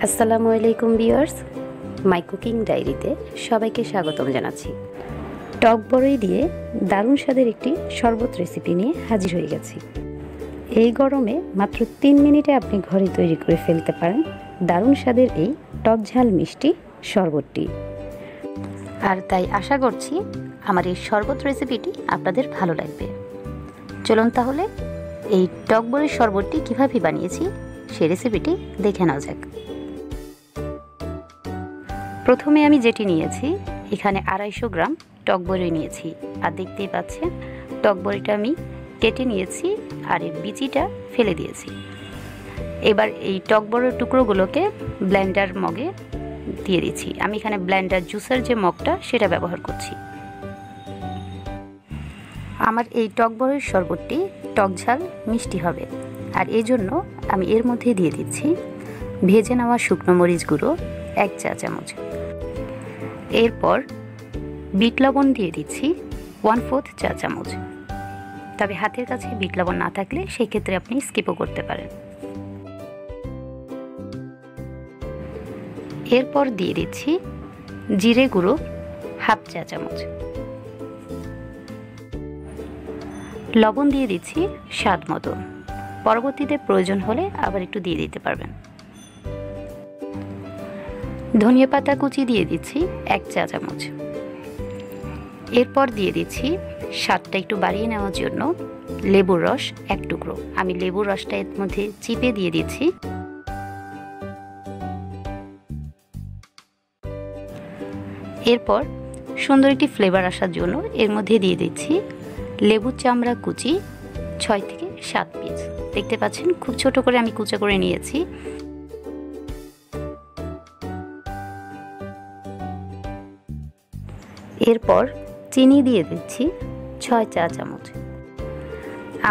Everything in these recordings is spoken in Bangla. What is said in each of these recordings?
আসসালামু আলাইকুম ভিউয়ার্স, মাই কুকিং ডায়েরিতে সবাইকে স্বাগতম জানাচ্ছি। টক বড়ই দিয়ে দারুণ স্বাদের একটি শরবত রেসিপি নিয়ে হাজির হয়ে গেছি। এই গরমে মাত্র 3 মিনিটে আপনি ঘরে তৈরি করে ফেলতে পারেন দারুণ স্বাদের এই টক ঝাল মিষ্টি শরবতটি। আর তাই আশা করছি আমার এই শরবত রেসিপিটি আপনাদের ভালো লাগবে। চলুন তাহলে এই টক বড়ির শরবতটি কীভাবে বানিয়েছি সেই রেসিপিটি দেখে নেওয়া যাক। প্রথমে আমি যেটি নিয়েছি, এখানে 250 গ্রাম টক বড়ি নিয়েছি। আর দেখতেই পাচ্ছেন টক বড়িটা আমি কেটে নিয়েছি আর এর বিচিটা ফেলে দিয়েছি। এবার এই টক বড়ির টুকরোগুলোকে ব্লেন্ডার মগে দিয়ে দিচ্ছি। আমি এখানে ব্লেন্ডার জুসের যে মগটা সেটা ব্যবহার করছি। আমার এই টক বড়ির শরবতটি টক ঝাল মিষ্টি হবে, আর এই জন্য আমি এর মধ্যে দিয়ে দিচ্ছি ভেজে নেওয়া শুকনো মরিচ গুঁড়ো 1 চা চামচ। এরপর বিট লবণ দিয়ে দিচ্ছি 1/4 চা চামচ। তবে হাতের কাছে বিট লবণ না থাকলে সেই ক্ষেত্রে আপনি স্কিপও করতে পারেন। এরপর দিয়ে দিচ্ছি জিরে গুঁড়ো 1/2 চা চামচ। লবণ দিয়ে দিচ্ছি স্বাদ মতো, পরবর্তীতে প্রয়োজন হলে আবার একটু দিয়ে দিতে পারবেন। ধনিয়া পাতা কুচি দিয়ে দিচ্ছি 1 চা চামচ। এরপর দিয়ে দিচ্ছি স্বাদটা একটু বাড়িয়ে নেওয়ার জন্য লেবুর রস 1 টুকরো। আমি লেবুর রসটা এর মধ্যে চিপে দিয়ে দিচ্ছি। এরপর সুন্দর একটি ফ্লেভার আসার জন্য এর মধ্যে দিয়ে দিচ্ছি লেবুর চামড়া কুচি 6 থেকে 7 পিস। দেখতে পাচ্ছেন খুব ছোট করে আমি কুচা করে নিয়েছি। এরপর চিনি দিয়ে দিচ্ছি 6 চা চামচ।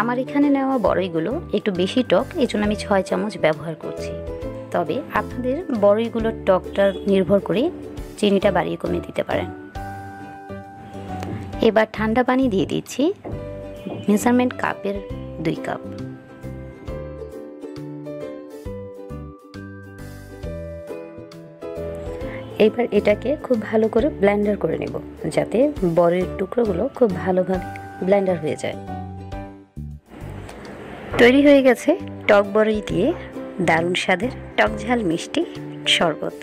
আমার এখানে নেওয়া বড়ইগুলো একটু বেশি টক, এই জন্য আমি 6 চামচ ব্যবহার করছি। তবে আপনাদের বড়ইগুলোর টকটা নির্ভর করে চিনিটা বাড়িয়ে কমিয়ে দিতে পারেন। এবার ঠান্ডা পানি দিয়ে দিচ্ছি মেজারমেন্ট কাপের 2 কাপ। এবার এটাকে খুব ভালো করে ব্লেন্ডার করে নেব, যাতে বড়ির টুকরোগুলো খুব ভালোভাবে ব্লেন্ডার হয়ে যায়। তৈরি হয়ে গেছে টক বড়ি দিয়ে দারুণ স্বাদের টক ঝাল মিষ্টি শরবত।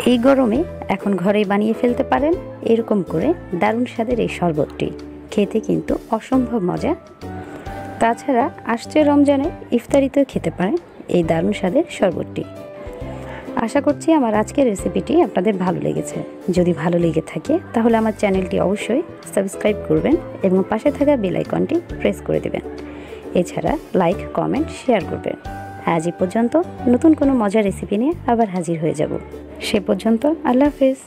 এই গরমে এখন ঘরেই বানিয়ে ফেলতে পারেন এরকম করে দারুণ স্বাদের এই শরবতটি। খেতে কিন্তু অসম্ভব মজা। তাছাড়া আসছে রমজানে ইফতারিতেও খেতে পারেন এই দারুণ স্বাদের শরবতটি। আশা করছি আমার আজকের রেসিপিটি আপনাদের ভালো লেগেছে। যদি ভালো লেগে থাকে তাহলে আমার চ্যানেলটি অবশ্যই সাবস্ক্রাইব করবেন এবং পাশে থাকা বেল আইকনটি প্রেস করে দেবেন। এছাড়া লাইক, কমেন্ট, শেয়ার করবেন। আজ এই পর্যন্ত নতুন কোনো মজার রেসিপি নিয়ে আবার হাজির হয়ে যাব। সে পর্যন্ত আল্লাহ হাফেজ।